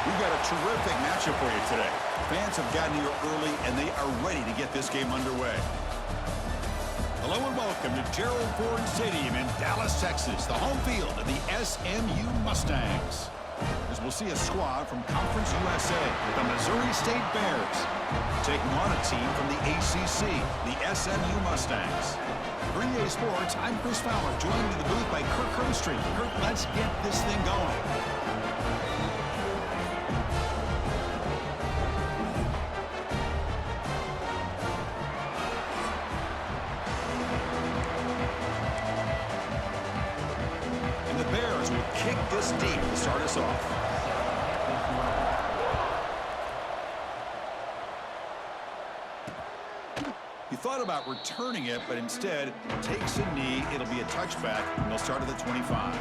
We've got a terrific matchup for you today. Fans have gotten here early, and they are ready to get this game underway. Hello and welcome to Gerald Ford Stadium in Dallas, Texas, the home field of the SMU Mustangs. As we'll see a squad from Conference USA, the Missouri State Bears, taking on a team from the ACC, the SMU Mustangs. For EA Sports, I'm Chris Fowler, joined in the booth by Kirk Hermstreet. Kirk, let's get this thing going. Kick this deep to start us off. He thought about returning it, but instead takes a knee. It'll be a touchback, and they'll start at the 25.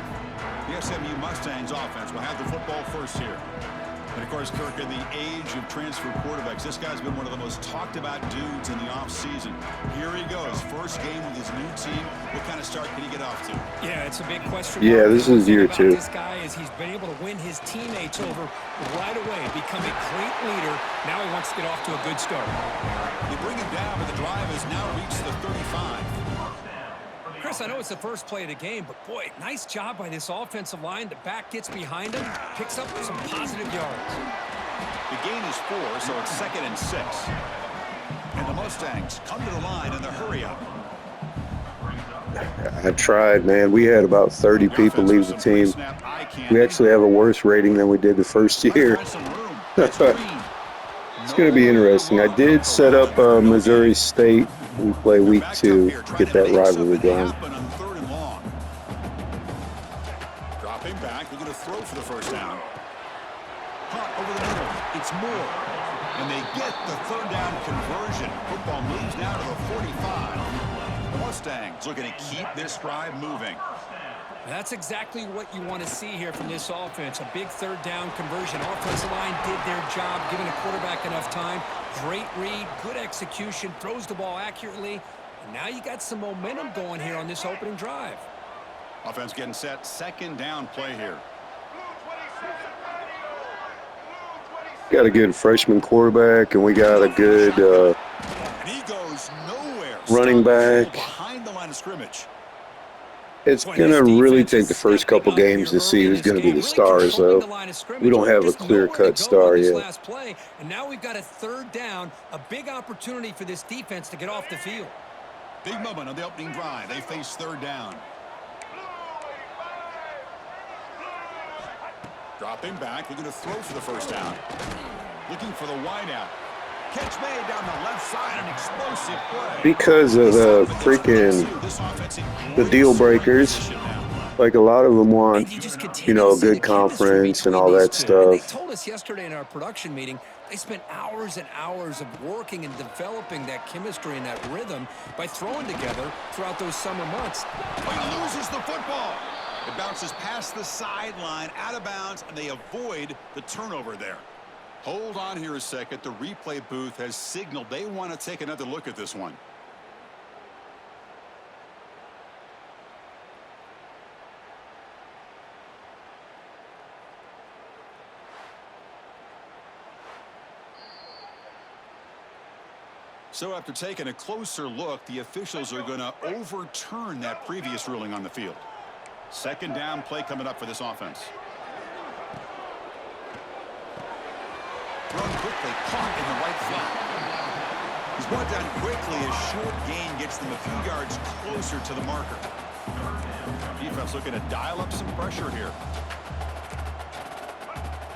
The SMU Mustangs offense will have the football first here. And, of course, Kirk, in the age of transfer quarterbacks, this guy's been one of the most talked-about dudes in the offseason. Here he goes, first game with his new team. What kind of start can he get off to? Yeah, it's a big question. Yeah, this is year two. This guy is he's been able to win his teammates over right away, become a great leader. Now he wants to get off to a good start. You bring him down, but the drive has now reached the 35. Chris, I know it's the first play of the game, but boy, nice job by this offensive line. The back gets behind him, picks up some positive yards. The gain is 4, so it's 2nd and 6. And the Mustangs come to the line in the hurry-up. I tried, man. We had about 30 people leave the team. We actually have a worse rating than we did the first year. It's going to be interesting. I did set up Missouri State. We play week 2 to get that rivalry going. Dropping back, they're going to throw for the first down. Caught over the middle. It's Moore. And they get the third down conversion. Football moves now to the 45. The Mustangs looking to keep this drive moving. That's exactly what you want to see here from this offense. A big third down conversion. Offensive line did their job, giving a quarterback enough time. Great read, good execution, throws the ball accurately. And now you got some momentum going here on this opening drive. Offense getting set, second down play here. Got a good freshman quarterback, and we got a good and he goes nowhere. Running back. Behind the line of scrimmage. It's going to really take the first couple games to see who's going to be the stars, though. We don't have a clear-cut star yet. And now we've got a third down, a big opportunity for this defense to get off the field. Big moment on the opening drive. They face third down. Dropping back. They're going to throw for the first down. Looking for the wideout. Catch made down the left side, an explosive play. Because of the freaking the deal breakers, like a lot of them want, you know, a good conference and all that stuff. They told us yesterday in our production meeting they spent hours and hours of working and developing that chemistry and that rhythm by throwing together throughout those summer months. He loses the football. It bounces past the sideline, out of bounds, and they avoid the turnover there. Hold on here a second. The replay booth has signaled they want to take another look at this one. So after taking a closer look, the officials are going to overturn that previous ruling on the field. Second down play coming up for this offense. Thrown quickly, caught in the right flat. He's brought down quickly. A short gain gets them a few yards closer to the marker. Defense looking to dial up some pressure here.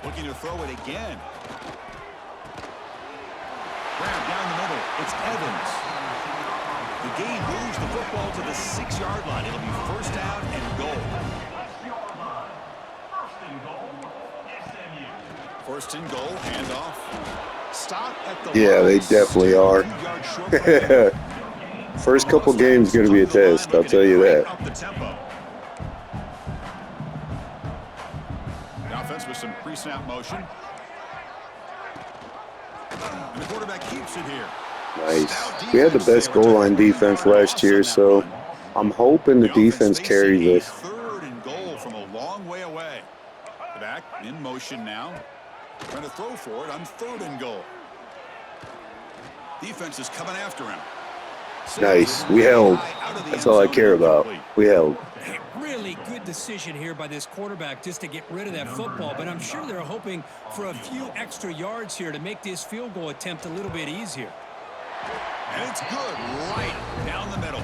Looking to throw it again. Grab down the middle. It's Evans. The gain moves the football to the 6-yard line. It'll be first down and goal. First and goal, handoff. Stop at the yeah, they definitely are. First couple games going to be a test, I'll tell you that. The offense with some pre-snap motion. And the quarterback keeps it here. Nice. We had the best goal line defense last year, so I'm hoping the defense carries us. Third and goal from a long way away. The back in motion now. Trying to throw for it on 3rd and goal. Defense is coming after him. Nice. We held. That's all I care about. We held. Really good decision here by this quarterback just to get rid of that football, but I'm sure they're hoping for a few extra yards here to make this field goal attempt a little bit easier. And it's good right down the middle.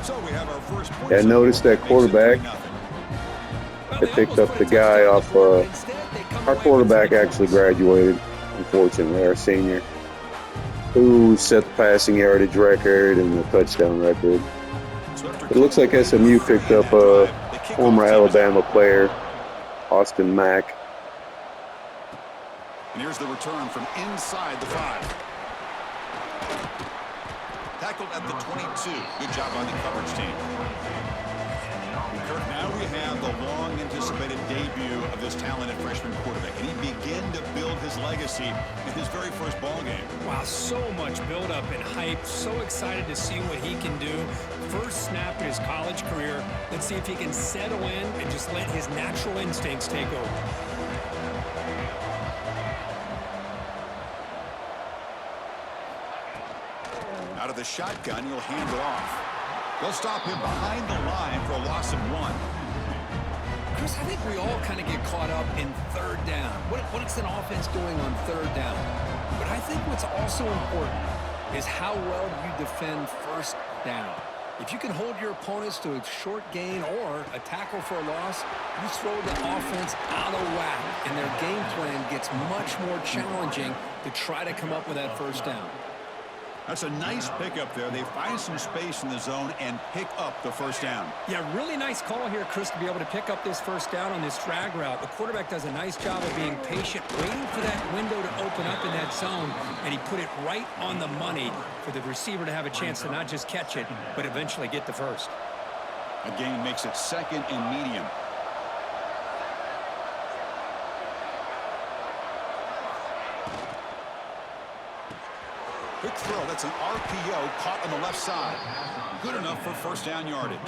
So we have our first point. Yeah, notice that quarterback. They picked up the guy off. Our quarterback actually graduated, unfortunately, our senior, who set the passing yardage record and the touchdown record. It looks like SMU picked up a former Alabama player, Austin Mack. And here's the return from inside the 5. Tackled at the 22. Good job by the coverage team. Now we have the long-anticipated debut of this talented freshman quarterback, and he began to build his legacy in his very first ball game. Wow, so much build-up and hype. So excited to see what he can do. First snap in his college career. Let's see if he can settle in and just let his natural instincts take over. Out of the shotgun, he'll hand it off. They'll stop him behind the line for a loss of 1. Chris, I think we all kind of get caught up in 3rd down. What is an offense doing on 3rd down? But I think what's also important is how well you defend 1st down. If you can hold your opponents to a short gain or a tackle for a loss, you throw the offense out of whack, and their game plan gets much more challenging to try to come up with that 1st down. That's a nice pickup there. They find some space in the zone and pick up the 1st down. Yeah, really nice call here, Chris, to be able to pick up this 1st down on this drag route. The quarterback does a nice job of being patient, waiting for that window to open up in that zone, and he put it right on the money for the receiver to have a chance to not just catch it, but eventually get the 1st. A gain makes it 2nd and medium. Quick throw. That's an RPO caught on the left side. Good enough for 1st down yardage.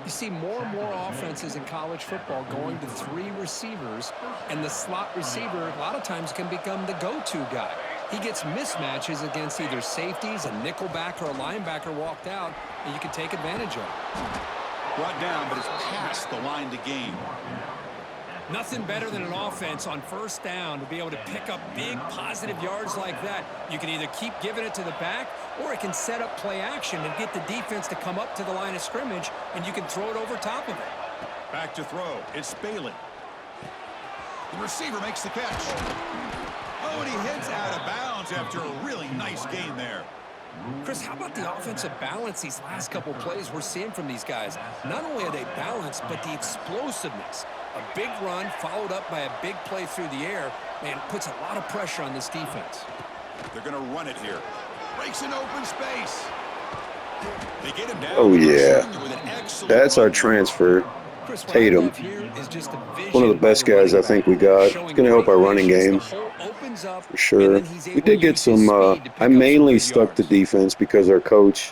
You see more and more offenses in college football going to 3 receivers, and the slot receiver a lot of times can become the go-to guy. He gets mismatches against either safeties, a nickelback, or a linebacker walked out, and you can take advantage of it. Brought down, but it's past the line to gain. Nothing better than an offense on 1st down to be able to pick up big positive yards like that. You can either keep giving it to the back, or it can set up play action and get the defense to come up to the line of scrimmage, and you can throw it over top of it. Back to throw. It's Bailey. The receiver makes the catch. Oh, and he hits out of bounds after a really nice gain there. Chris, how about the offensive balance these last couple plays we're seeing from these guys? Not only are they balanced, but the explosiveness. A big run followed up by a big play through the air, man, puts a lot of pressure on this defense. They're going to run it here. Breaks an open space. They get him down. Oh, yeah. That's our transfer, Tatum. One of the best guys I think we got. It's going to help our running game, for sure. We did get some, I mainly stuck to defense because our coach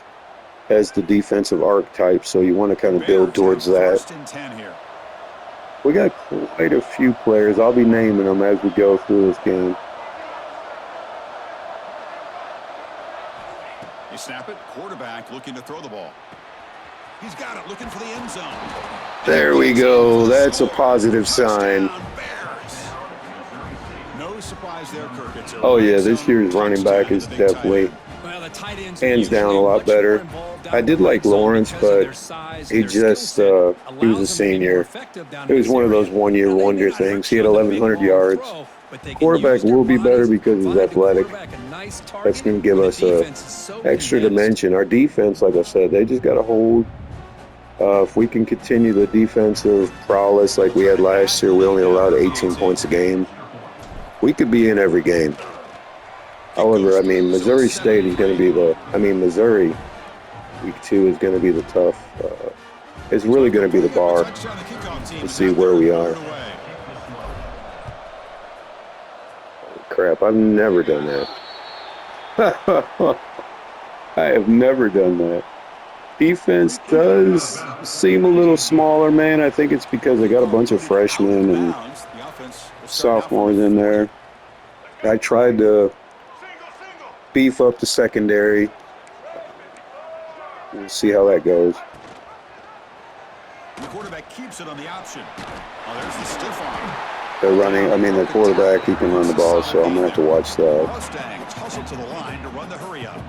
has the defensive archetype, so you want to kind of build towards that. We got quite a few players. I'll be naming them as we go through this game. You snap it. Quarterback looking to throw the ball. He's got it. Looking for the end zone. There we go. That's a positive sign. No surprise there, Kirk. Oh, yeah. This year's running back is definitely hands down a lot better. I did like Lawrence, but he just, he was a senior. It was one of those one-year wonder things. He had 1,100 yards. Quarterback will be better because he's athletic. That's going to give us a extra dimension. Our defense, like I said, they just got to hold. If we can continue the defensive prowess like we had last year, we only allowed 18 points a game. We could be in every game. However, I mean, Missouri State is going to be Missouri week 2 is going to be the tough. It's really going to be the bar to see where we are. Holy crap, I've never done that. I have never done that. Defense does seem a little smaller, man. I think it's because they got a bunch of freshmen and sophomores in there. I tried to beef up the secondary. We'll see how that goes. The quarterback keeps it on the option. Oh, there's the stiff arm. They're running. I mean, the quarterback, he can run the ball, so I'm going to have to watch that. Mustangs hustle to the line to run the hurry up.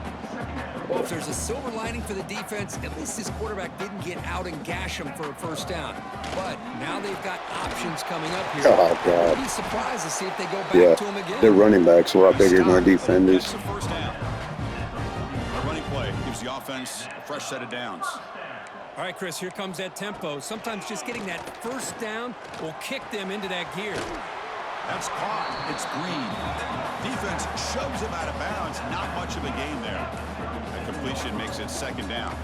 Well, if there's a silver lining for the defense, at least this quarterback didn't get out and gash him for a first down. But now they've got options coming up here. Oh, God. I'd be surprised to see if they go back to him again. Their running backs are a lot bigger than our defenders. The running play gives the offense a fresh set of downs. All right, Chris, here comes that tempo. Sometimes just getting that first down will kick them into that gear. That's caught. It's Green. Defense shoves him out of bounds. Not much of a gain there. That completion makes it second down.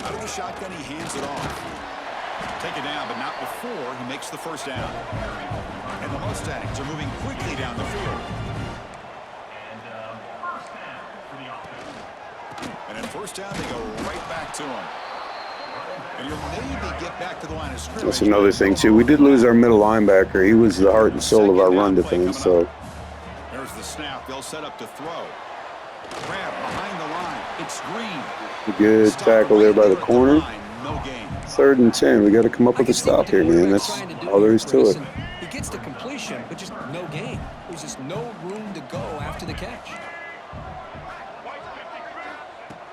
Out of the shotgun, he hands it off. Take it down, but not before he makes the first down. And the Mustangs are moving quickly down the field. And at first down, they go right back to him. And you'll maybe get back to the line of scrimmage. That's another thing, too. We did lose our middle linebacker. He was the heart and soul of our run defense. So there's the snap. They'll set up to throw. Grab behind the line. It's Green. Good tackle there by the corner. No gain. 3rd and 10. We got to come up with a stop here, man. That's all there is to it. He gets the completion, but just no gain. There's just no room to go after the catch.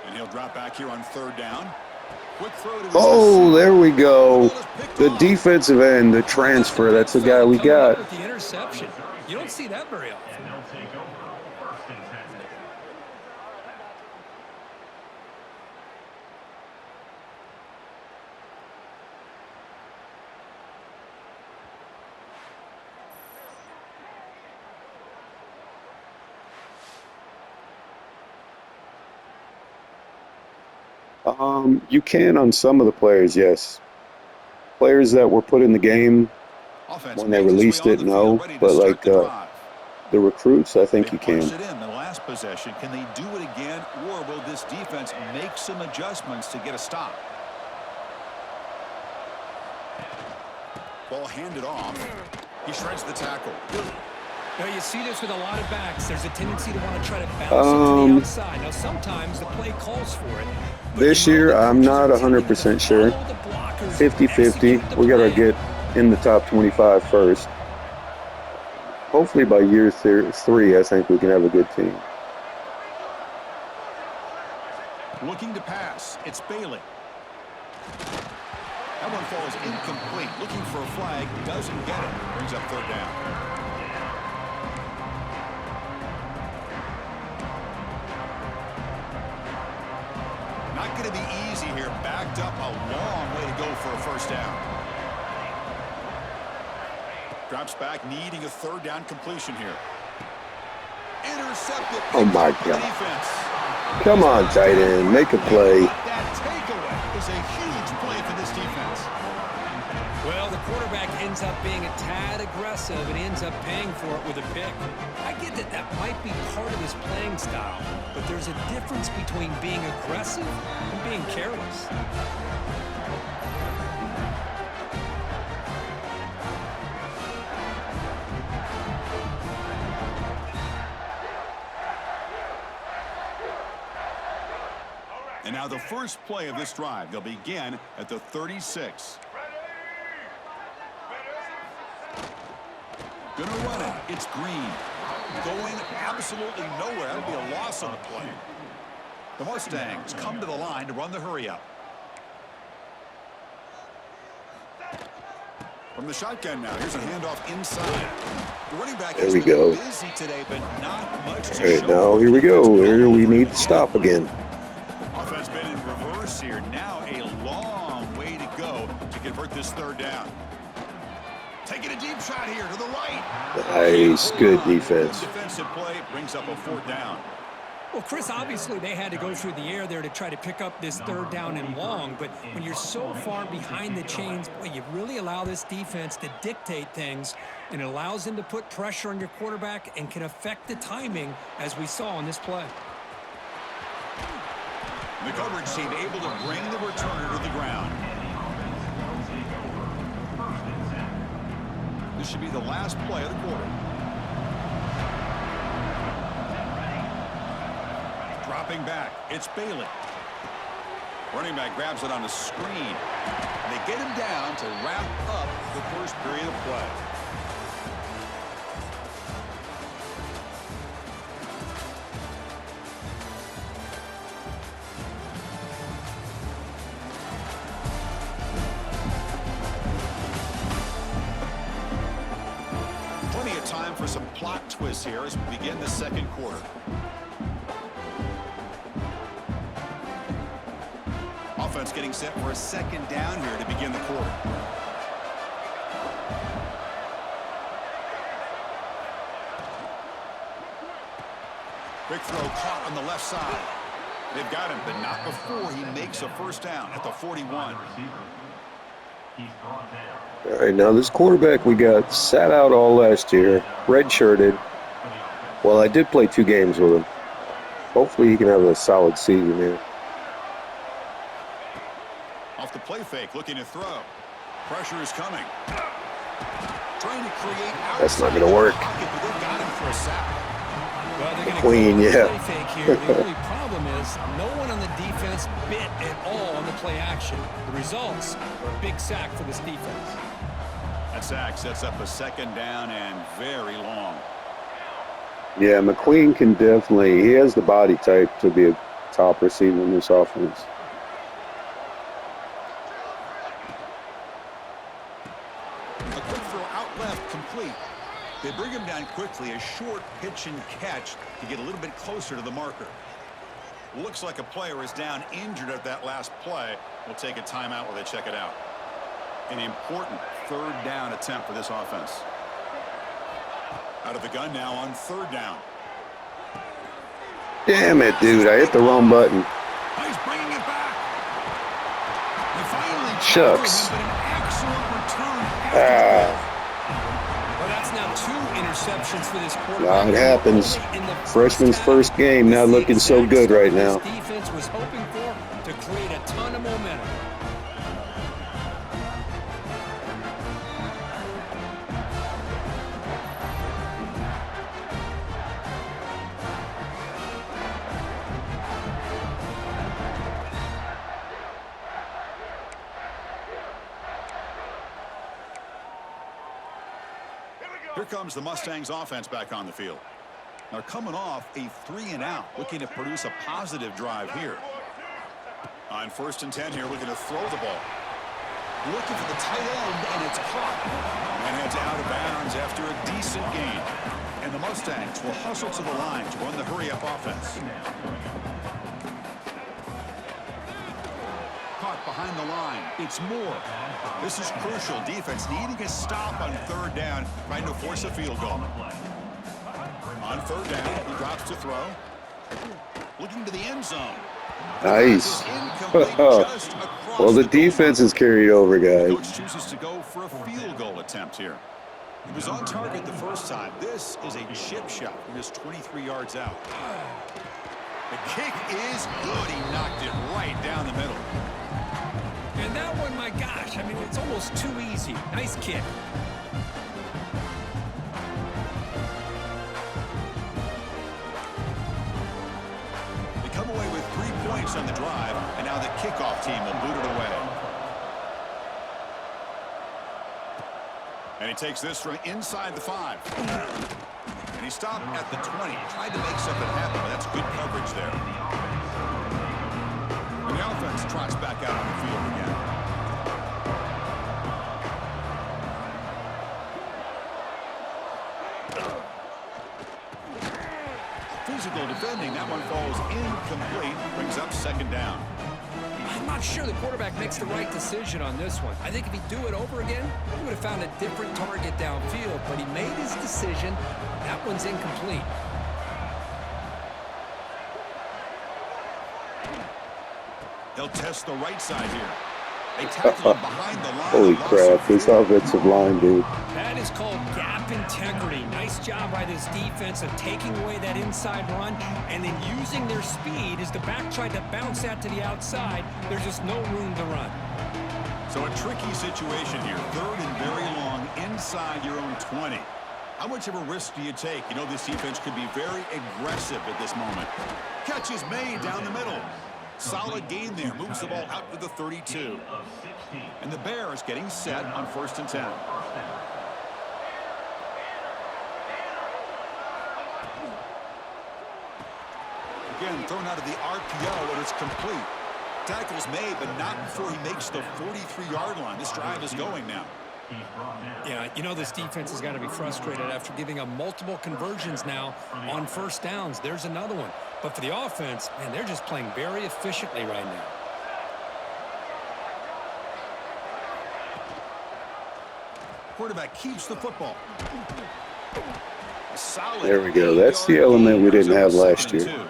And he'll drop back here on 3rd down. Quick throw to Oh, there we go. The defensive end, the transfer. That's the guy we got. With the interception. You don't see that very often. You can on some of the players, yes. Players that were put in the game when they released it, no. But like the recruits, I think you can. In the last possession, can they do it again, or will this defense make some adjustments to get a stop? Ball handed off. He shreds the tackle. Now you see this with a lot of backs. There's a tendency to want to try to bounce it to the outside. Now sometimes the play calls for it. This year, I'm not 100% sure. 50-50. We got to get in the top 25 first. Hopefully by year 3, I think we can have a good team. Looking to pass. It's Bailey. That one falls incomplete. Looking for a flag. Doesn't get it. Brings up 3rd down. Not going to be easy here. Backed up a long way to go for a first down. Drops back, needing a 3rd down completion here. Intercepted. Oh, my God. Come on, tight end. Make a play. That takeaway is a huge play for this defense. Well, the quarterback ends up being a tad aggressive and ends up paying for it with a pick. I get that that might be part of his playing style, but there's a difference between being aggressive and being careless. And now the first play of this drive. They'll begin at the 36. Gonna run it. It's Green. Going absolutely nowhere. That'll be a loss on the play. The Mustangs come to the line to run the hurry up. From the shotgun now. Here's a handoff inside. The running back there we go. Busy today, but not much to All right, show. now here we go. Here we need to stop again. Offense been in reverse here. Now a long way to go to convert this 3rd down. Taking a deep shot here to the right. Nice, good defense. Defensive play brings up a 4th down. Well, Chris, obviously they had to go through the air there to try to pick up this 3rd down and long, but when you're so far behind the chains, boy, you really allow this defense to dictate things, and it allows them to put pressure on your quarterback and can affect the timing, as we saw on this play. The coverage team able to bring the returner to the ground. This should be the last play of the quarter. Dropping back, it's Bailey. Running back grabs it on the screen. They get him down to wrap up the first period of play. Plenty of time for some plot twists here as we begin the second quarter. Offense getting set for a second down here to begin the quarter. Quick throw caught on the left side. They've got him, but not before he makes a first down at the 41. All right, now this quarterback we got sat out all last year, redshirted. Well, I did play 2 games with him. Hopefully he can have a solid season here. Off the play fake, looking to throw. Pressure is coming. Trying to create. That's not going to work. They've got him for a sack. Well, they're going to Queen, yeah. play fake here. The only problem is no one on the defense bit at all on the play action. The results are a big sack for this defense. That sack sets up a second down and very long. Yeah, McQueen can definitely, he has the body type to be a top receiver in this offense. A quick throw out left, complete. They bring him down quickly, a short pitch and catch to get a little bit closer to the marker. Looks like a player is down injured at that last play. We'll take a timeout while they check it out. An important third down attempt for this offense. Out of the gun now on third down. Damn it, dude. I hit the wrong button. He's bringing it back. They finally Shucks. him, but an excellent return after the play. Well, that's now 2 interceptions for this quarterback. Now it happens. In the Freshman's half, first game, not looking so good right now. This defense was hoping for to create a ton of momentum. Here comes the Mustangs offense back on the field. They're coming off a 3-and-out, looking to produce a positive drive here. On 1st and 10 here, looking to throw the ball. Looking for the tight end, and it's caught. And heads out of bounds after a decent gain. And the Mustangs will hustle to the line to run the hurry-up offense. Caught behind the line. It's Moore. This is crucial. Defense needing a stop on third down, trying to force a field goal. On third down, he drops to throw. Looking to the end zone. Nice. Well, the defense is carried over, The guys. coach chooses to go for a field goal attempt here. He was on target the first time. This is a chip shot from just 23 yards out. The kick is good. He knocked it right down the middle. And that one, my gosh, I mean, it's almost too easy. Nice kick. They come away with 3 points on the drive, and now the kickoff team will boot it away. And he takes this from inside the 5. And he stopped at the 20. Tried to make something happen, but that's good coverage there. And the offense trots back out on the field again. Physical defending. That one falls incomplete. Brings up second down. I'm not sure the quarterback makes the right decision on this one. I think if he'd do it over again, he would have found a different target downfield, but he made his decision. That one's incomplete. They'll test the right side here. They tackle him behind the line. Holy crap, this offensive line, dude. That is called gap integrity. Nice job by this defense of taking away that inside run and then using their speed as the back tried to bounce that to the outside. There's just no room to run. So a tricky situation here. 3rd and very long from inside your own 20. How much of a risk do you take? You know this defense could be very aggressive at this moment. Catch is made down the middle. Solid gain there. Moves the ball out to the 32. And the Bears getting set on 1st and 10. Again, thrown out of the RPO, and it's complete. Tackle's made, but not before he makes the 43-yard line. This drive is going now. Yeah, you know this defense has got to be frustrated after giving up multiple conversions now on 1st downs. There's another one. But for the offense, man, they're just playing very efficiently right now. Quarterback keeps the football. There we go. That's the element we didn't have last year.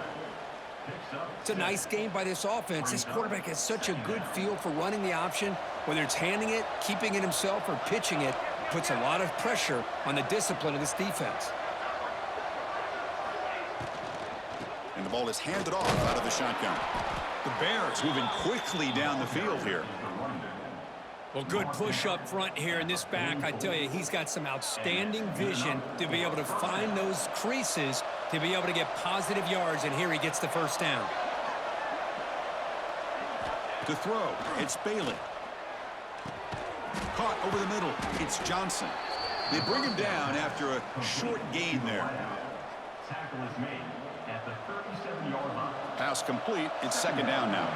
It's a nice game by this offense. This quarterback has such a good feel for running the option. Whether it's handing it, keeping it himself, or pitching it, puts a lot of pressure on the discipline of this defense. And the ball is handed off out of the shotgun. The Bears moving quickly down the field here. Well, good push up front here in this back. I tell you, he's got some outstanding vision to be able to find those creases to be able to get positive yards, and here he gets the 1st down. To throw, it's Bailey. Caught over the middle, it's Johnson. They bring him down after a short gain there. Tackle is made at the 37-yard line. Pass complete, it's 2nd down now.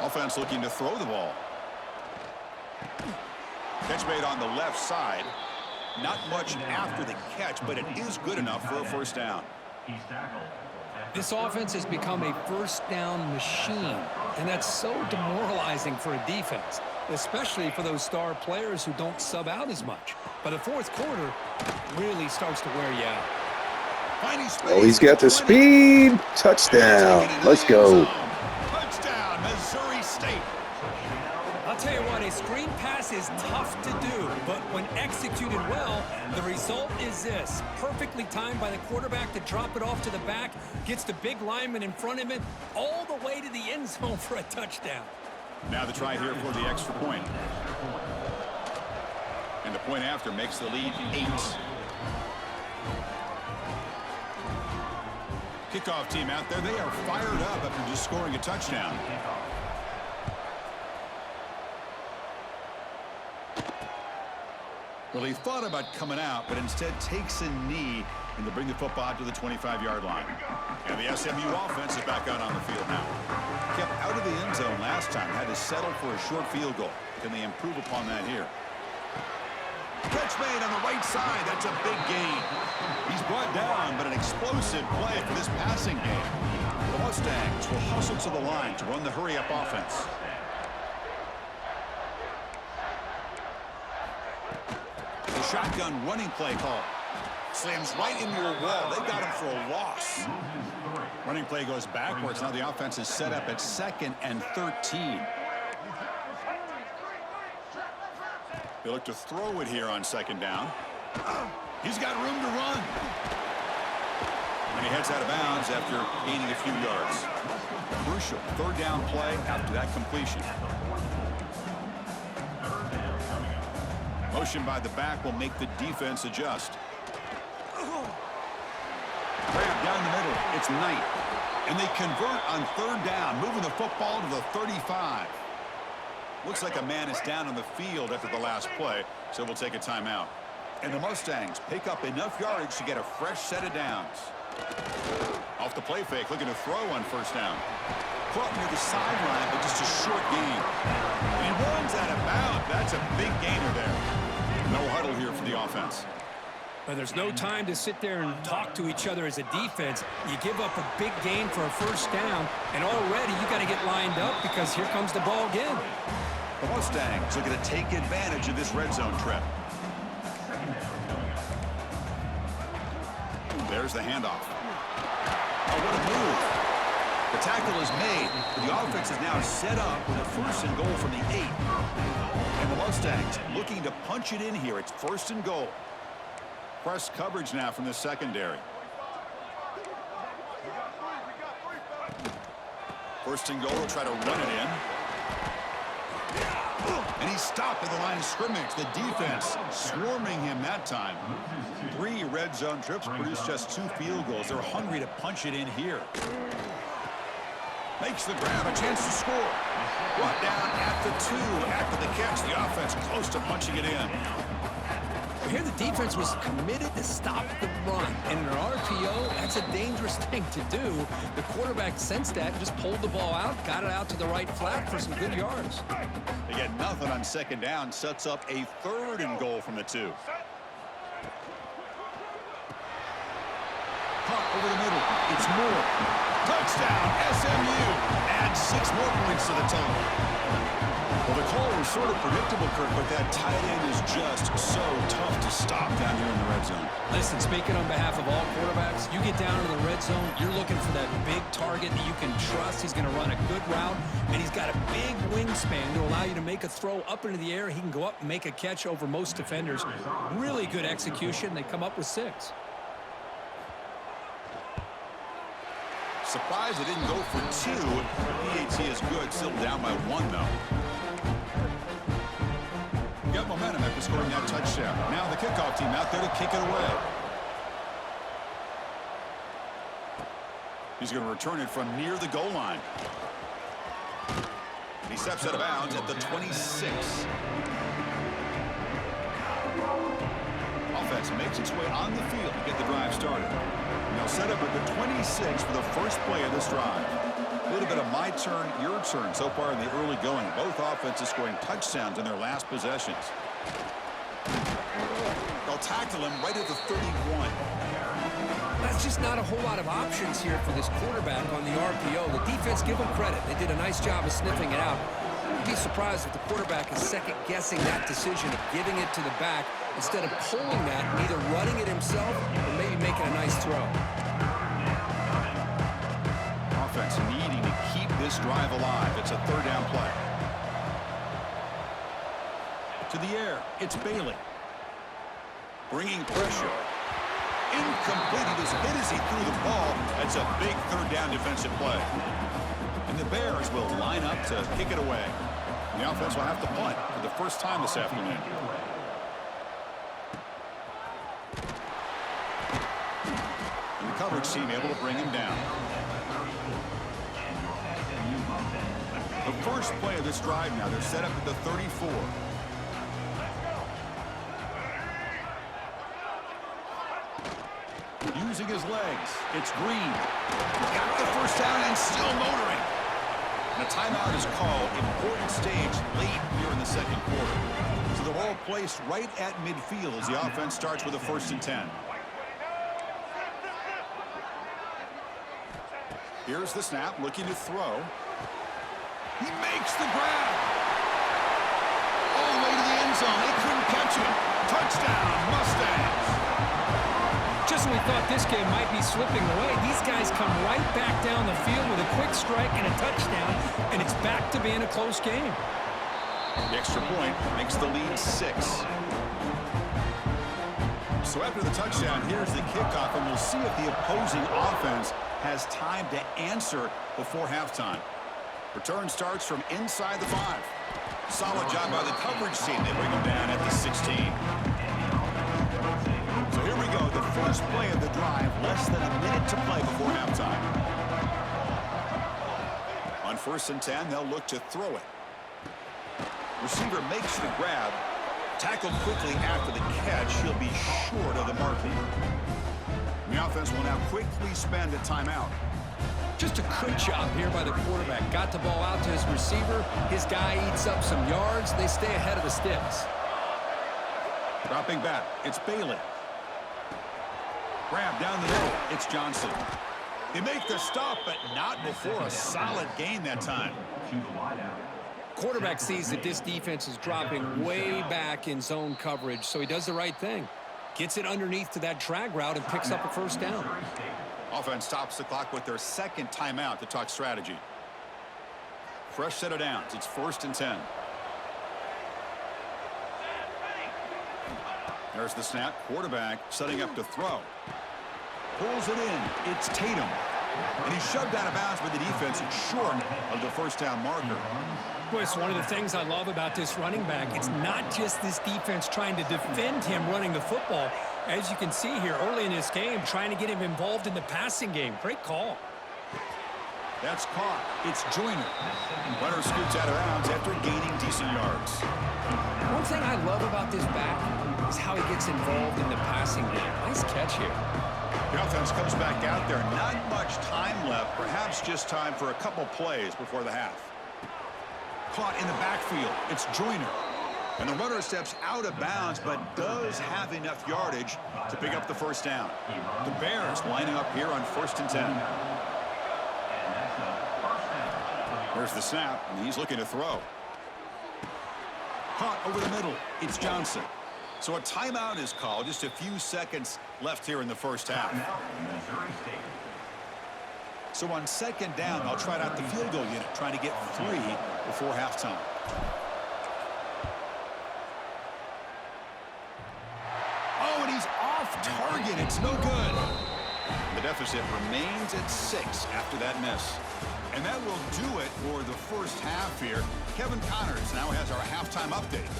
Offense looking to throw the ball. Catch made on the left side. Not much after the catch, but it is good enough for a 1st down. He's tackled. This offense has become a 1st down machine, and that's so demoralizing for a defense, especially for those star players who don't sub out as much. By the 4th quarter, really starts to wear you out. Oh, he's got the speed. Touchdown. Let's go. Touchdown, Missouri State. I'll tell you what, a screen pass is tough to do, but when executed well, the result is this. Perfectly timed by the quarterback to drop it off to the back, gets the big lineman in front of him, all the way to the end zone for a touchdown. Now the try here for the extra point. And the point after makes the lead 8. Kickoff team out there. They are fired up after just scoring a touchdown. Well, he thought about coming out, but instead takes a knee and to bring the football out to the 25-yard line. And the SMU offense is back out on the field now. Kept out of the end zone last time, had to settle for a short field goal. Can they improve upon that here? Catch made on the right side. That's a big gain. He's brought down, but an explosive play for this passing game. The Mustangs will hustle to the line to run the hurry-up offense. The shotgun running play call. Slams right into your wall. They got him for a loss. Running play goes backwards. Now the offense is set up at 2nd and 13. They look to throw it here on 2nd down. He's got room to run. And he heads out of bounds after gaining a few yards. Crucial 3rd down play after that completion. Motion by the back will make the defense adjust. Grab down the middle. It's Knight. And they convert on 3rd down, moving the football to the 35. Looks like a man is down on the field after the last play, so we'll take a timeout. And the Mustangs pick up enough yardage to get a fresh set of downs. Off the play fake, looking to throw on 1st down. Caught near the sideline, but just a short gain. He runs out of bounds. That's a big gainer there. No huddle here for the offense. But there's no time to sit there and talk to each other as a defense. You give up a big gain for a 1st down, and already you got to get lined up because here comes the ball again. The Mustangs looking to take advantage of this red zone trip. There's the handoff. Oh, what a move. The tackle is made. The offense is now set up with a 1st and goal from the 8. And the Mustangs looking to punch it in here. It's 1st and goal. Press coverage now from the secondary. 1st and goal. Will try to run it in. And he stopped at the line of scrimmage. The defense swarming him that time. 3 red zone trips produced just 2 field goals. They're hungry to punch it in here. Makes the grab, a chance to score. Brought down at the 2. After the catch, the offense close to punching it in. Here the defense was committed to stop the run. And in an RPO, that's a dangerous thing to do. The quarterback sensed that and just pulled the ball out, got it out to the right flat for some good yards. They get nothing on second down, sets up a 3rd and goal from the 2. Caught over the middle. It's Moore. Touchdown, SMU. Add 6 more points to the total. Well, the call was sort of predictable, Kirk, but that tight end is just so tough to stop down here in the red zone. Listen, speaking on behalf of all quarterbacks, you get down to the red zone, you're looking for that big target that you can trust. He's going to run a good route, and he's got a big wingspan to allow you to make a throw up into the air. He can go up and make a catch over most defenders. Really good execution. They come up with 6. Surprised it didn't go for 2. PAT is good. Still down by 1, though. Got momentum after scoring that touchdown. Now the kickoff team out there to kick it away. He's going to return it from near the goal line. He steps out of bounds at the 26. Offense makes its way on the field to get the drive started. Now set up at the 26 for the first play of this drive. A little bit of my turn, your turn so far in the early going. Both offenses scoring touchdowns in their last possessions. They'll tackle him right at the 31. That's just not a whole lot of options here for this quarterback on the RPO. The defense, give them credit. They did a nice job of sniffing it out. I'd be surprised if the quarterback is second-guessing that decision of giving it to the back instead of pulling that and either running it himself or maybe making a nice throw. Offense needing to keep this drive alive. It's a 3rd down play. To the air, it's Bailey. Bringing pressure. Incomplete. He was hit as he threw the ball. That's a big 3rd down defensive play. And the Bears will line up to kick it away. And the offense will have to punt for the first time this afternoon. And the coverage team able to bring him down. The first play of this drive now, they're set up at the 34. Using his legs, it's Green. Got the first down and still motoring. And a timeout is called. Important stage late here in the second quarter. So the ball placed right at midfield as the offense starts with a 1st and 10. Here's the snap, looking to throw. He makes the grab. All the way to the end zone. They couldn't catch it. Touchdown, Mustangs. Just when we thought this game might be slipping away, these guys come right back down the field with a quick strike and a touchdown, and it's back to being a close game. The extra point makes the lead 6. So after the touchdown, here's the kickoff, and we'll see if the opposing offense has time to answer before halftime. Return starts from inside the 5. Solid job by the coverage team. They bring him down at the 16. So here we go, the first play of the drive, less than a minute to play before halftime. On 1st and 10, they'll look to throw it. Receiver makes the grab. Tackled quickly after the catch. He'll be short of the marker. The offense will now quickly spend a timeout. Just a good job here by the quarterback. Got the ball out to his receiver. His guy eats up some yards. They stay ahead of the sticks. Dropping back, it's Bailey. Grab down the middle, it's Johnson. They make the stop, but not before a solid gain that time. Quarterback sees that this defense is dropping way back in zone coverage, so he does the right thing. Gets it underneath to that drag route and picks up a 1st down. Offense stops the clock with their 2nd timeout to talk strategy. Fresh set of downs. It's 1st and 10. There's the snap. Quarterback setting up to throw. Pulls it in. It's Tatum. And he's shoved out of bounds by the defense short of the 1st down marker. Well, it's one of the things I love about this running back. It's not just this defense trying to defend him running the football. As you can see here early in this game, trying to get him involved in the passing game. Great call. That's caught. It's Joyner. Runner scoots out of bounds after gaining decent yards. One thing I love about this back is how he gets involved in the passing game. Nice catch here. The offense comes back out there. Not much time left. Perhaps just time for a couple plays before the half. Caught in the backfield. It's Joyner. And the runner steps out of bounds, but does have enough yardage to pick up the first down. The Bears lining up here on 1st and 10. There's the snap, and he's looking to throw. Caught over the middle. It's Johnson. So a timeout is called. Just a few seconds left here in the first half. So on 2nd down, I'll try out the field goal unit, trying to get 3 before halftime. Oh, and he's off target. It's no good. The deficit remains at 6 after that miss. And that will do it for the first half here. Kevin Connors now has our halftime update.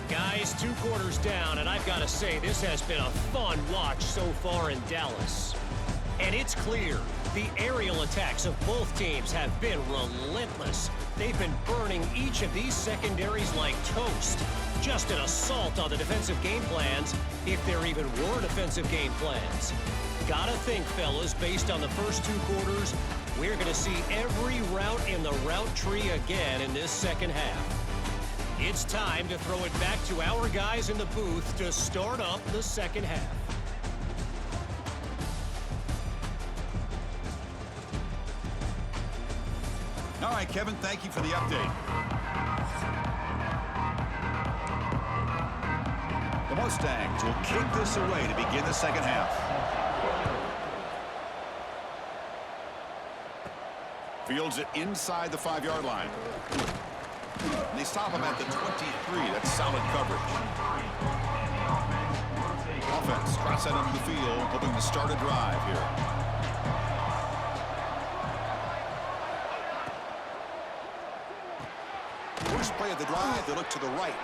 Guys, 2 quarters down, and I've got to say, this has been a fun watch so far in Dallas. And it's clear, the aerial attacks of both teams have been relentless. They've been burning each of these secondaries like toast. Just an assault on the defensive game plans, if there even were defensive game plans. Gotta think, fellas, based on the first 2 quarters, we're going to see every route in the route tree again in this second half. It's time to throw it back to our guys in the booth to start up the second half. All right, Kevin, thank you for the update. The Mustangs will kick this away to begin the second half. Fields it inside the 5-yard line. And they stop him at the 23. That's solid coverage. Offense trots out onto the field, hoping to start a drive here. First play of the drive, they look to the right.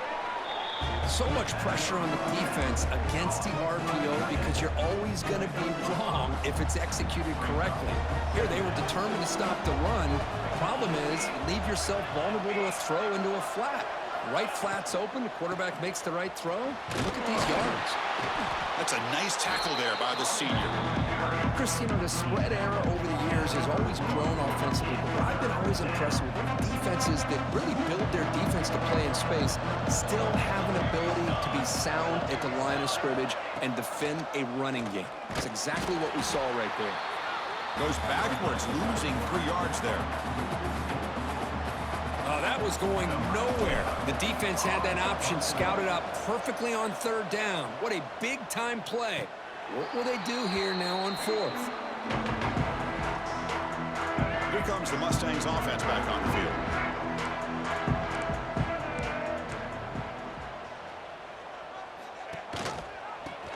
So much pressure on the defense against the RPO because you're always going to be wrong if it's executed correctly. Here they were determined to stop the run. The problem is you leave yourself vulnerable to a throw into a flat. Right flat's open, the quarterback makes the right throw. Look at these yards. That's a nice tackle there by the senior. Chris, the spread era over the years has always grown offensively, but I've been always impressed with defenses that really build their defense to play in space, still have an ability to be sound at the line of scrimmage and defend a running game. That's exactly what we saw right there. Goes backwards, losing 3 yards there. That was going nowhere. The defense had that option scouted up perfectly on 3rd down. What a big-time play. What will they do here now on 4th? Here comes the Mustangs offense back on the field.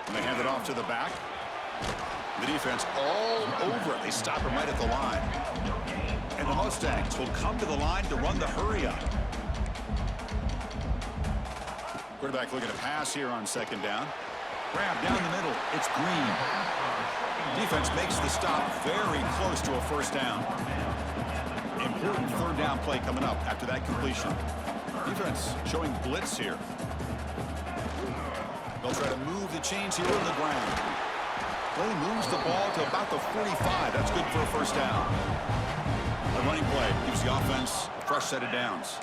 And they hand it off to the back. The defense all over it. They stop him right at the line. And the Mustangs will come to the line to run the hurry up. Quarterback looking to pass here on 2nd down. Grab down the middle. It's Green. Defense makes the stop very close to a 1st down. Important 3rd down play coming up after that completion. Defense showing blitz here. They'll try to move the chains here on the ground. Play moves the ball to about the 45. That's good for a 1st down. A running play gives the offense a fresh set of downs.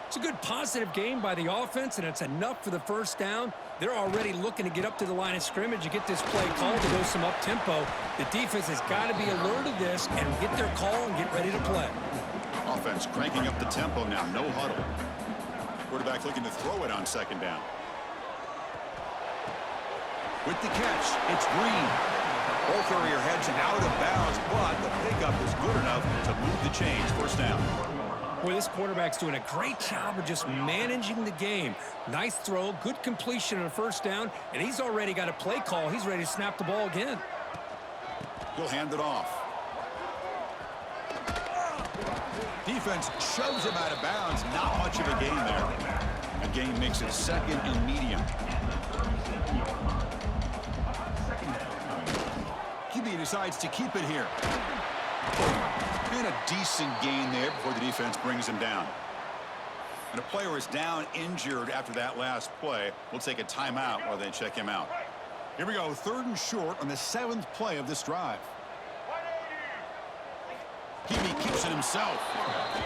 It's a good positive game by the offense, and it's enough for the 1st down. They're already looking to get up to the line of scrimmage and get this play called to go some up-tempo. The defense has got to be alert of this and get their call and get ready to play. Offense cranking up the tempo now, no huddle. Quarterback looking to throw it on 2nd down. With the catch, it's Green. Ball carrier heads out of bounds, but the pickup is good enough to move the chains. 1st down. Boy, this quarterback's doing a great job of just managing the game. Nice throw, good completion on a 1st down, and he's already got a play call. He's ready to snap the ball again. He'll hand it off. Defense shoves him out of bounds. Not much of a gain there. A gain makes it second and medium. QB decides to keep it here. And a decent gain there before the defense brings him down. And a player is down injured after that last play. We'll take a timeout while they check him out. Here we go, 3rd and short on the 7th play of this drive. QB keeps it himself.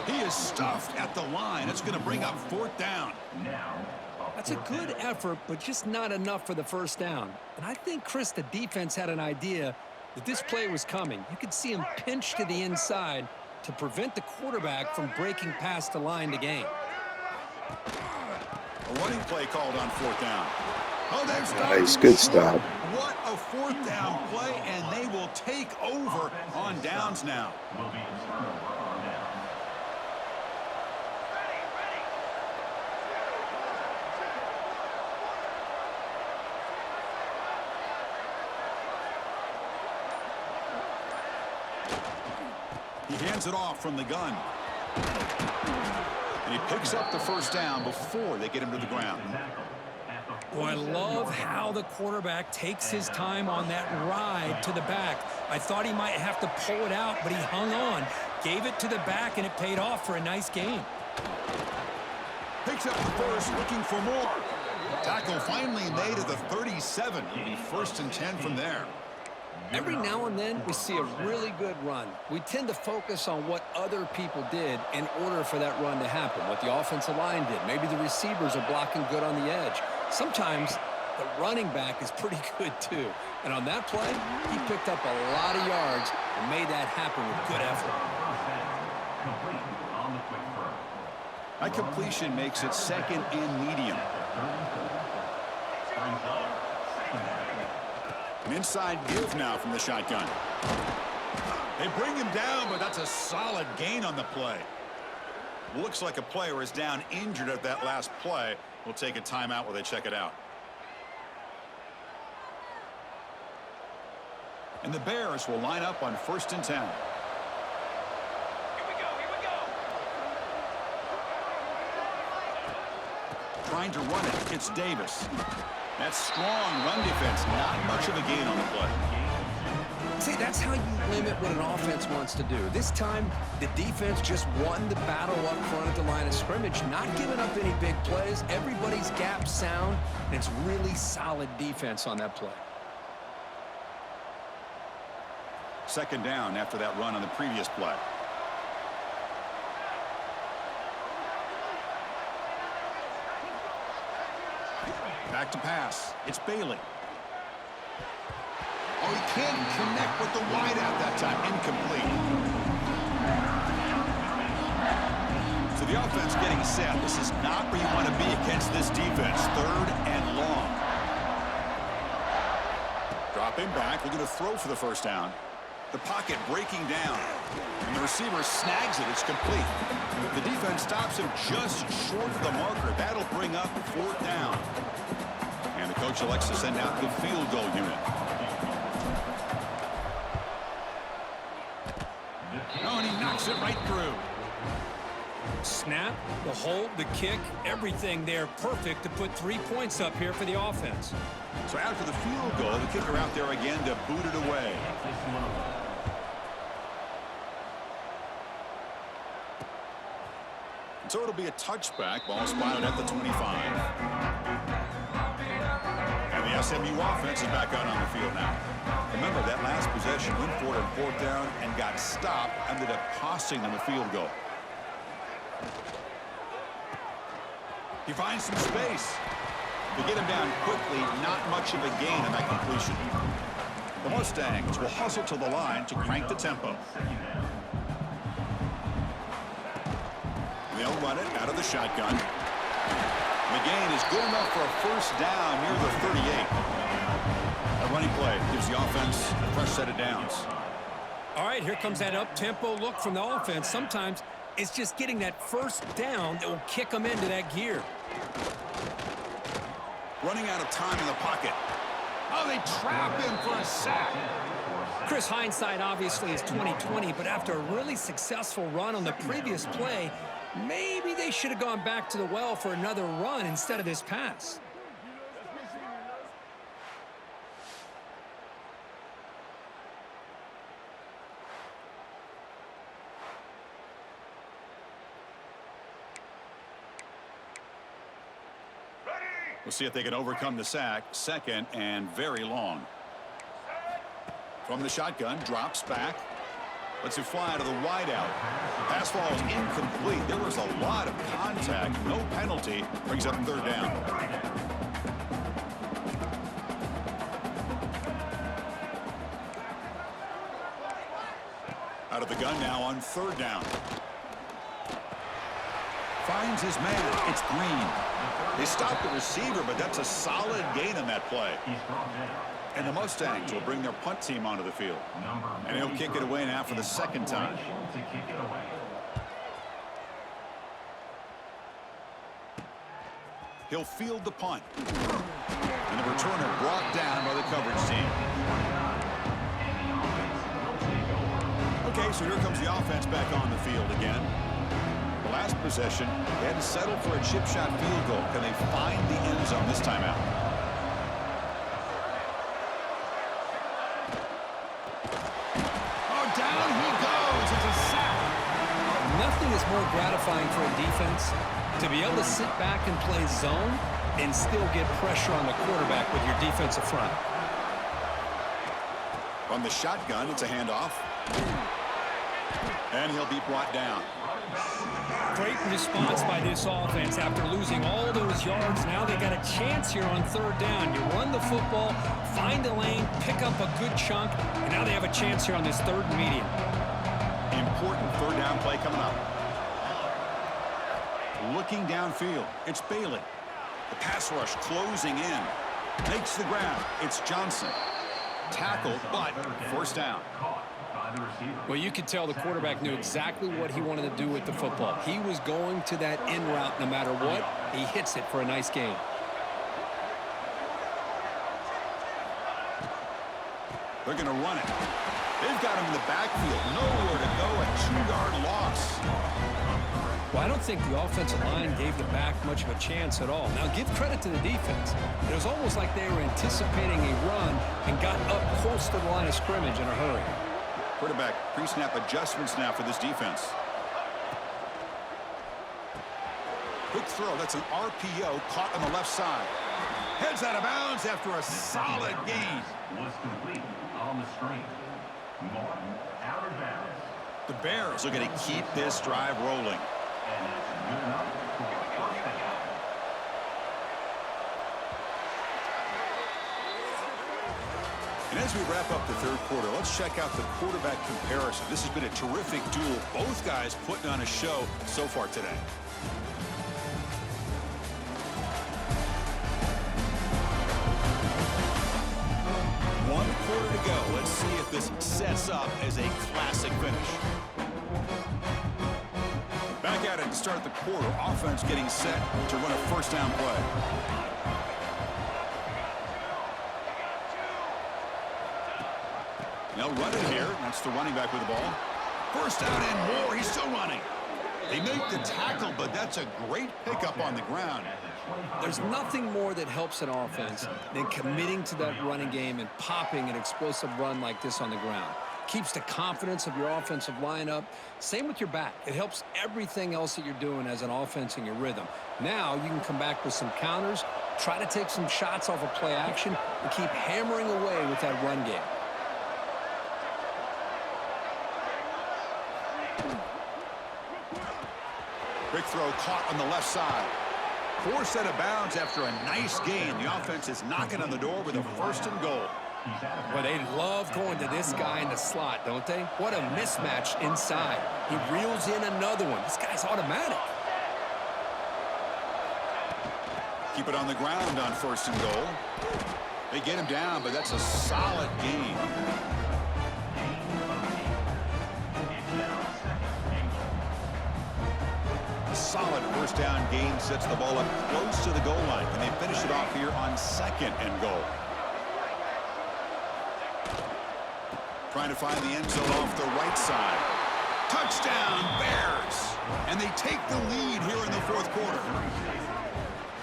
He is stuffed at the line. It's going to bring up 4th down. That's a good effort, but just not enough for the first down. And I think, Chris, the defense had an idea that this play was coming. You could see him pinch to the inside to prevent the quarterback from breaking past the line to gain. A running play called on 4th down. Oh, there's nice, good stop. What a 4th down play, and they will take over on downs now. He hands it off from the gun. And he picks up the first down before they get him to the ground. Boy, I love how the quarterback takes his time on that ride to the back. I thought he might have to pull it out, but he hung on, gave it to the back, and it paid off for a nice gain. Picks up the first, looking for more. Tackle finally made at the 37. It'll be 1st and 10 from there. Every now and then, we see a really good run. We tend to focus on what other people did in order for that run to happen, what the offensive line did. Maybe the receivers are blocking good on the edge. Sometimes the running back is pretty good, too. And on that play, he picked up a lot of yards and made that happen with good effort. That completion makes it 2nd and medium. An inside give now from the shotgun. They bring him down, but that's a solid gain on the play. Looks like a player is down injured at that last play. We'll take a timeout while they check it out. And the Bears will line up on 1st and 10. Here we go. Trying to run it. It's Davis. That's strong run defense. Not much of a gain on the play. See, that's how you limit what an offense wants to do. This time, the defense just won the battle up front at the line of scrimmage, not giving up any big plays. Everybody's gap sound, and it's really solid defense on that play. 2nd down after that run on the previous play. Back to pass. It's Bailey. Oh, he can't connect with the wideout that time. Incomplete. So the offense getting set. This is not where you want to be against this defense. 3rd and long. Drop him back. We're going to throw for the first down. The pocket breaking down. And the receiver snags it. It's complete. The defense stops him just short of the marker. That'll bring up 4th down. And the coach elects to send out the field goal unit. Oh, and he knocks it right through. Snap, the hold, the kick, everything there perfect to put 3 points up here for the offense. So after the field goal, the kicker out there again to boot it away. So it'll be a touchback. Ball spotted at the 25. And the SMU offense is back out on the field now. Remember, that last possession went for it on 4th down and got stopped, ended up costing them a field goal. He finds some space. To get him down quickly, not much of a gain on that completion. The Mustangs will hustle to the line to crank the tempo. They'll run it out of the shotgun. The gain is good enough for a first down near the 38. A running play gives the offense a fresh set of downs. All right, here comes that up-tempo look from the offense. Sometimes it's just getting that first down that will kick them into that gear. Running out of time in the pocket. Oh, they trap him for a sack. Chris, hindsight obviously is 20/20, but after a really successful run on the previous play, maybe they should have gone back to the well for another run instead of this pass. We'll see if they can overcome the sack. Second and very long. From the shotgun, drops back. Lets it fly to the wideout. Pass falls incomplete. There was a lot of contact. No penalty. Brings up third down. Out of the gun now on third down. Finds his man. It's Green. They stopped the receiver, but that's a solid gain on that play. And the Mustangs will bring their punt team onto the field. And he'll kick it away now for the second time. He'll field the punt. And the returner brought down by the coverage team. Okay, so here comes the offense back on the field again. The last possession, they had to settle for a chip shot field goal. Can they find the end zone this time out? Oh, down he goes. It's a sack. Nothing is more gratifying for a defense to be able to sit back and play zone and still get pressure on the quarterback with your defensive front. From the shotgun, it's a handoff. And he'll be brought down. Great response by this offense after losing all those yards. Now they got a chance here on third down. You run the football, find a lane, pick up a good chunk, and now they have a chance here on this third and medium. Important third down play coming up. Looking downfield, it's Bailey. The pass rush closing in. Makes the grab. It's Johnson. Tackle, but first down. Well, you could tell the quarterback knew exactly what he wanted to do with the football. He was going to that in route no matter what. He hits it for a nice gain. They're going to run it. They've got him in the backfield. Nowhere to go. A 2-yard loss. Well, I don't think the offensive line gave the back much of a chance at all. Now, give credit to the defense. It was almost like they were anticipating a run and got up close to the line of scrimmage in a hurry. Quarterback pre-snap adjustments now for this defense. Quick throw. That's an RPO caught on the left side. Heads out of bounds after a solid gain. Was complete on the screen. Martin out of bounds. The Bears are going to keep this drive rolling. And it's good enough for a first down. And as we wrap up the third quarter, let's check out the quarterback comparison. This has been a terrific duel. Both guys putting on a show so far today. One quarter to go. Let's see if this sets up as a classic finish. Back at it to start the quarter. Offense getting set to run a first down play. They'll run it here. That's the running back with the ball. First down and more. He's still running. They make the tackle, but that's a great pickup on the ground. There's nothing more that helps an offense than committing to that running game and popping an explosive run like this on the ground. Keeps the confidence of your offensive lineup. Same with your back. It helps everything else that you're doing as an offense in your rhythm. Now you can come back with some counters, try to take some shots off of play action, and keep hammering away with that run game. Big throw caught on the left side. Forced out of bounds after a nice gain. The offense is knocking on the door with a first and goal. Well, they love going to this guy in the slot, don't they? What a mismatch inside. He reels in another one. This guy's automatic. Keep it on the ground on first and goal. They get him down, but that's a solid gain. Solid first down gain sets the ball up close to the goal line. Can they finish it off here on second and goal? Trying to find the end zone off the right side. Touchdown, Bears. And they take the lead here in the fourth quarter.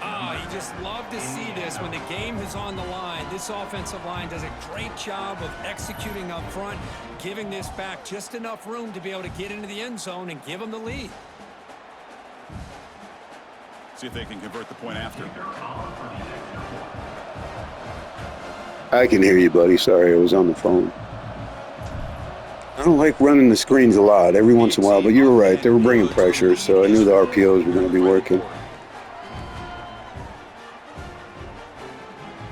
You just love to see this when the game is on the line. This offensive line does a great job of executing up front, giving this back just enough room to be able to get into the end zone and give them the lead. See if they can convert the point after. I can hear you, buddy. Sorry, I was on the phone. I don't like running the screens a lot, every once in a while, but you were right. They were bringing pressure, so I knew the RPOs were going to be working.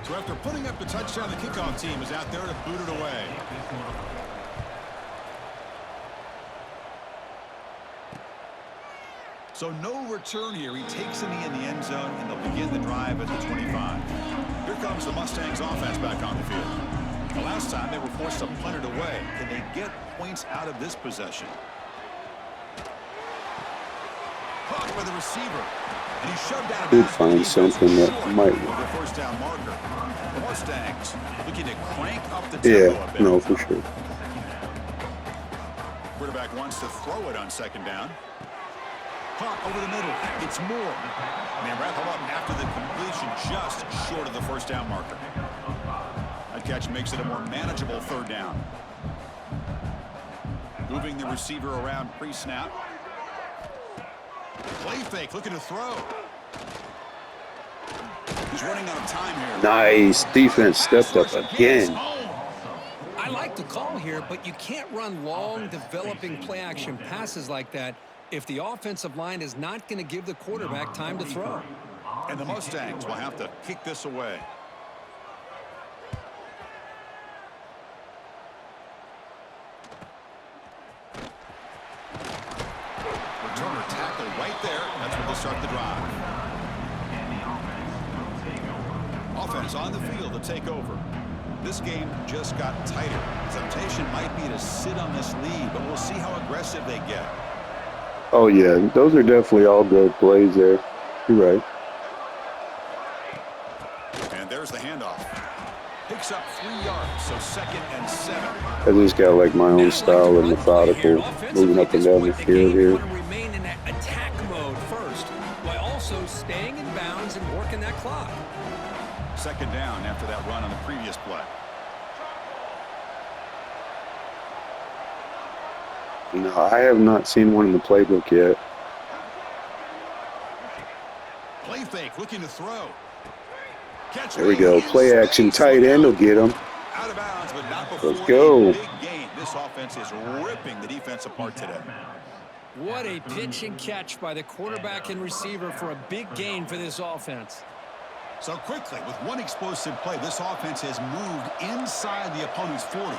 So after putting up the touchdown, the kickoff team is out there to boot it away. So no return here. He takes it in the end zone, and they'll begin the drive at the 25. Here comes the Mustangs offense back on the field. The last time they were forced to punt it away. Can they get points out of this possession? Caught by the receiver. And he shoved out of Could bounds. find something that might work. The first down marker. The Mustangs looking to crank up the tempo a bit. No, for sure. Quarterback wants to throw it on second down. Caught over the middle. It's Moore. And they wrap him up after the completion just short of the first down marker. That catch makes it a more manageable third down. Moving the receiver around pre-snap. Play fake, looking to throw. He's running out of time here. Nice. Defense stepped up again. I like the call here, but you can't run long, developing play-action passes like that if the offensive line is not going to give the quarterback time to throw. And the Mustangs will have to kick this away. Returner tackle right there. That's where they'll start the drive. Offense on the field to take over. This game just got tighter. The temptation might be to sit on this lead, but we'll see how aggressive they get. Oh, yeah. Those are definitely all good plays there. You're right. And there's the handoff. Picks up 3 yards, so 2nd and 7. I just got like my own style of methodical, moving up and down the field here. Want to remain in that attack mode first, while also staying in bounds and working that clock. 2nd down after that run on the previous play. No, I have not seen one in the playbook yet. Play fake, looking to throw. Catch There we go. Play action, tight end will get him. Out of bounds, but not before Let's go. a big gain. This offense is ripping the defense apart today. What a pitch and catch by the quarterback and receiver for a big gain for this offense. So quickly, with one explosive play, this offense has moved inside the opponent's 40.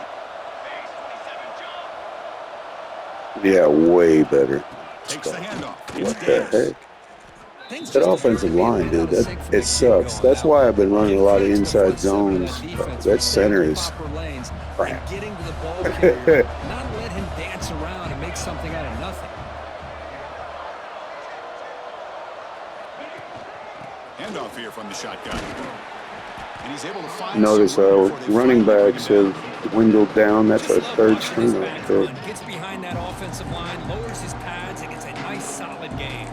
Yeah, way better. Takes the handoff. What the heck? That offensive line, dude, it sucks. That's why I've been running a lot of inside zones. That center is crap. Getting to the ball carrier, not let him dance around and make something out of nothing. Handoff here from the shotgun. And he's able to find Notice running backs have dwindled down. That's our third string right there. Gets behind that offensive line, lowers his pads, and gets a nice solid gain.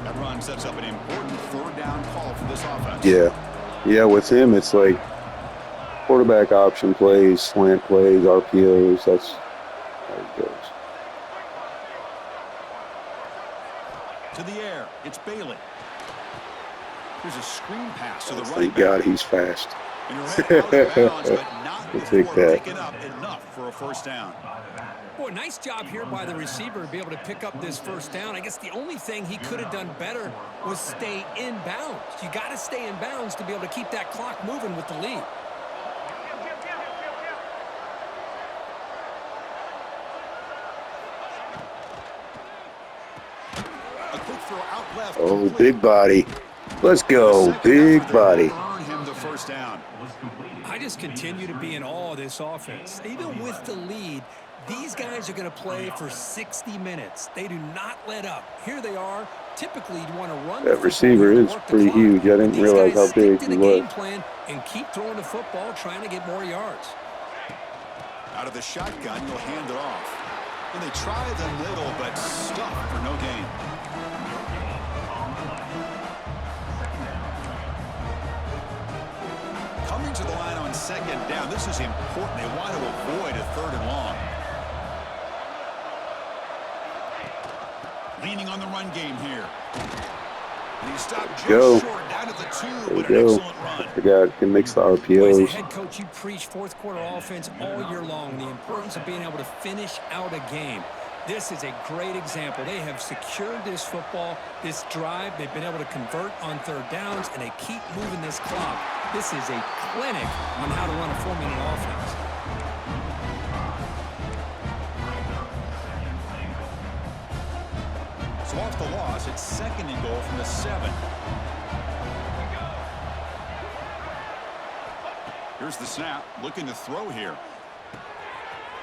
That run sets up an important third down call for this offense. Yeah, with him, it's like quarterback option plays, slant plays, RPOs. That's how it goes. To the air, it's Bailey. Here's a screen pass to the running Thank back. God he's fast. And you're right out of bounds, but not We'll before take that. picking up enough for a first down. Boy, nice job here by the receiver to be able to pick up this first down. I guess the only thing he could have done better was stay in bounds. You got to stay in bounds to be able to keep that clock moving with the lead. A quick throw out left. Oh, complete. big body. Let's go, big body. Earn him the first down. I just continue to be in awe of this offense. Even with the lead, These guys are going to play for 60 minutes. They do not let up. Here they are. Typically, you'd want to run That receiver is pretty huge. I didn't realize how big he was. Plan and keep throwing the football, trying to get more yards. Out of the shotgun, you'll hand it off. And they try the middle, but stuff for no gain. Coming to the line on second down. This is important. They want to avoid a 3rd and long. Leaning on the run game here. And he stopped just short down at the 2, but an excellent run. I forgot, you can mix the RPOs. Well, as a head coach, you preach fourth quarter offense all year long. The importance of being able to finish out a game. This is a great example. They have secured this football, this drive. They've been able to convert on 3rd downs, and they keep moving this clock. This is a clinic on how to run a 4-minute offense. So off the loss, it's 2nd and goal from the 7. Here's the snap, looking to throw here.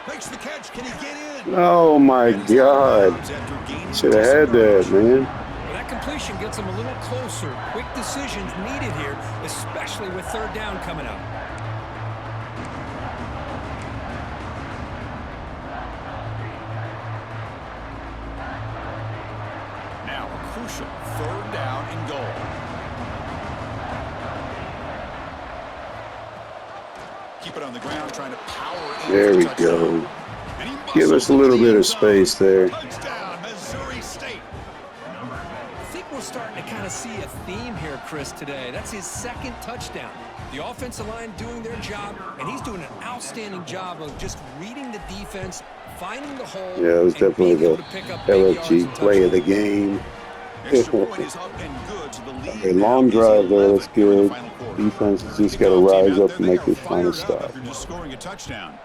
Makes the catch. Can he get in? Oh my God! Should have had that, man. Well, that completion gets him a little closer. Quick decisions needed here, especially with 3rd down coming up. Now a crucial 3rd down and goal. Keep it on the ground, trying to power in. There we go. Give us a little bit of space there. Touchdown, Missouri State. I think we're starting to kind of see a theme here, Chris, today. That's his 2nd touchdown. The offensive line doing their job, and he's doing an outstanding job of just reading the defense, finding the hole. Yeah, it was definitely the LFG play of the game. A long drive there, that's good. Defense has just got to rise up and make this final stop. Just scoring a touchdown.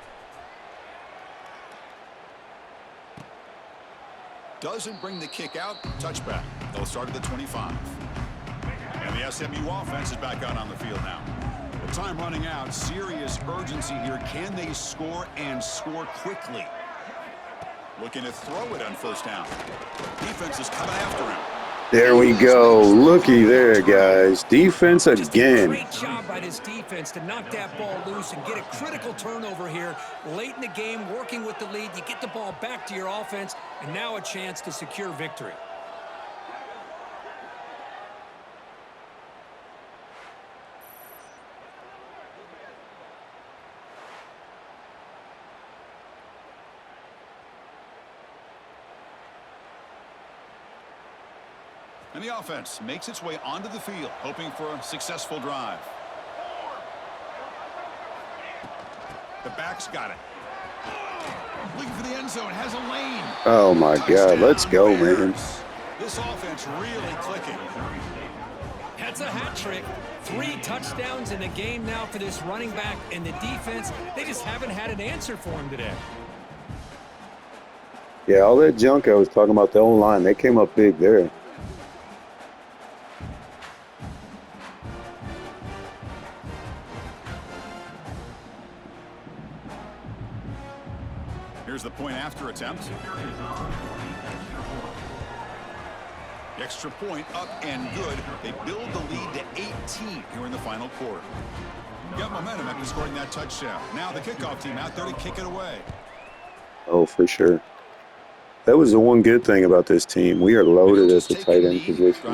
Doesn't bring the kick out. Touchback. They'll start at the 25. And the SMU offense is back out on the field now. With time running out, serious urgency here. Can they score and score quickly? Looking to throw it on 1st down. Defense is coming after him. There we go. Looky there, guys. Defense again. Great job by this defense to knock that ball loose and get a critical turnover here late in the game, working with the lead. You get the ball back to your offense, and now a chance to secure victory. And the offense makes its way onto the field, hoping for a successful drive. The back's got it. Looking for the end zone, has a lane. Oh my God, let's go, man. This offense really clicking. That's a hat trick. 3 touchdowns in the game now for this running back, and the defense, they just haven't had an answer for him today. Yeah, all that junk I was talking about, the O-line, they came up big there. Here's the point after attempt. The extra point up and good. They build the lead to 18 here in the final quarter. Got momentum after scoring that touchdown. Now the kickoff team out there to kick it away. Oh, for sure. That was the one good thing about this team. We are loaded at the tight end position.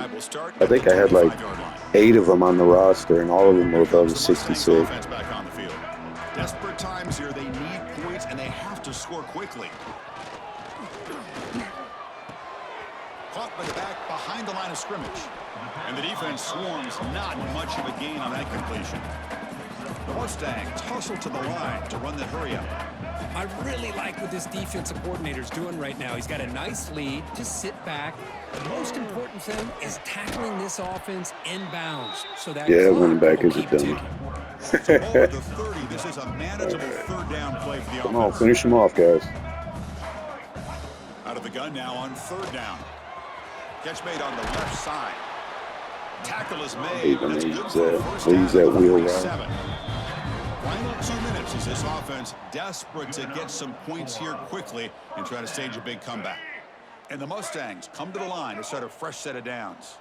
I think I had like 8 of them on the roster, and all of them were above the 66. Desperate times here. They need points, and they have to score quickly. Caught by the back behind the line of scrimmage. And the defense swarms. Not much of a gain on that completion. The Mustangs tussle to the line to run the hurry up. I really like what this defensive coordinator's doing right now. He's got a nice lead. Just sit back. The most important thing is tackling this offense inbounds. So that running back is a dummy. So over the 30, this is a manageable 3rd down play for the offense. Come on, finish them off, guys. Out of the gun now on 3rd down. Catch made on the left side. Tackle is made. That's good for a first down. Leaves that wheel right. Final 2 minutes as this offense desperate to get some points here quickly and try to stage a big comeback. And the Mustangs come to the line to start a fresh set of downs.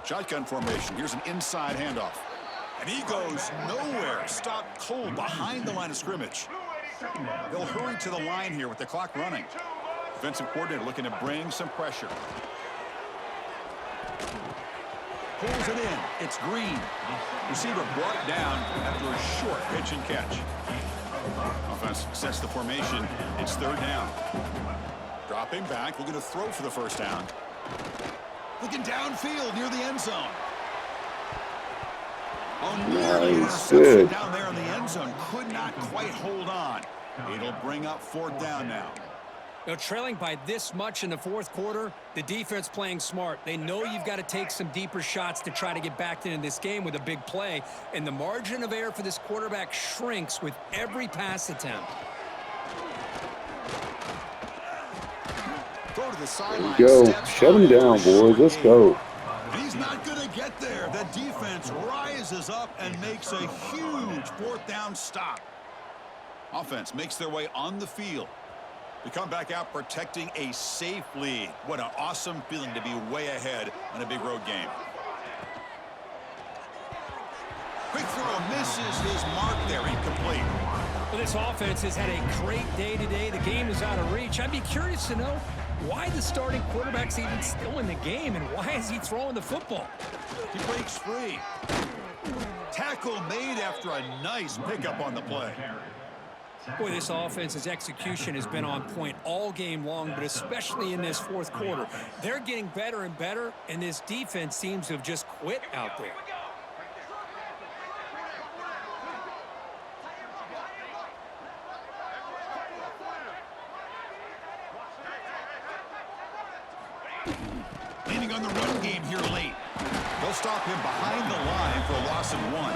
Shotgun formation. Here's an inside handoff. And he goes nowhere. Stopped cold behind the line of scrimmage. They'll hurry to the line here with the clock running. Defensive coordinator looking to bring some pressure. Pulls it in. It's Green. Receiver brought down after a short pitch and catch. Offense sets the formation. It's 3rd down. Dropping back. Looking to throw for the first down. Looking downfield near the end zone. Oh, nearly interception down there in the end zone. Could not quite hold on. It'll bring up 4th down now. Now, trailing by this much in the 4th quarter, the defense playing smart. They know you've got to take some deeper shots to try to get back into this game with a big play. And the margin of error for this quarterback shrinks with every pass attempt. Throw to the sideline. Go. Shut him down, boys. Let's go. He's not going to get there. The defense rises up and makes a huge 4th down stop. Offense makes their way on the field. We come back out protecting a safe lead. What an awesome feeling to be way ahead in a big road game. Quick throw misses his mark there, incomplete. Well, this offense has had a great day today. The game is out of reach. I'd be curious to know why the starting quarterback's even still in the game and why is he throwing the football? He breaks free. Tackle made after a nice pickup on the play. Boy, this offense's execution has been on point all game long, but especially in this 4th quarter. They're getting better and better, and this defense seems to have just quit out there. Leaning on the run game here late. They'll stop him behind the line for a loss of 1.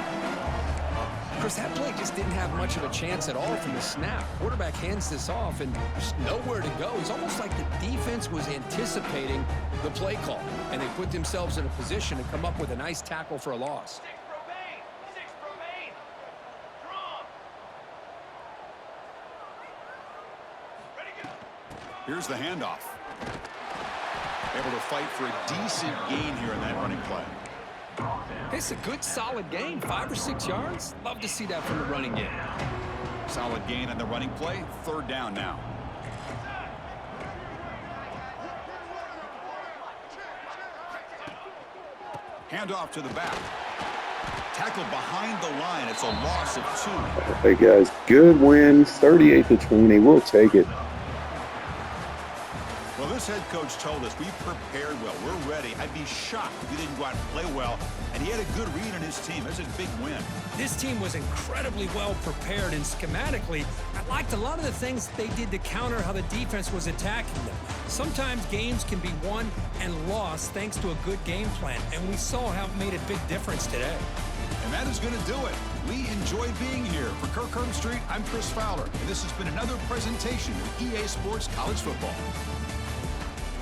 Chris, that play just didn't have much of a chance at all from the snap. Quarterback hands this off and there's nowhere to go. It's almost like the defense was anticipating the play call, and they put themselves in a position to come up with a nice tackle for a loss. Here's the handoff. Able to fight for a decent gain here in that running play. It's a good, solid gain. 5 or 6 yards. Love to see that from the running game. Solid gain on the running play. 3rd down now. Handoff to the back. Tackled behind the line. It's a loss of 2. Hey, guys, good win. 38-20. We'll take it. Well, this head coach told us we prepared well. We're ready. I'd be shocked if he didn't go out and play well. And he had a good read on his team. That's a big win. This team was incredibly well prepared, and schematically, I liked a lot of the things they did to counter how the defense was attacking them. Sometimes games can be won and lost thanks to a good game plan, and we saw how it made a big difference today. And that is going to do it. We enjoyed being here. For Kirk Street, I'm Chris Fowler, and this has been another presentation of EA Sports College Football.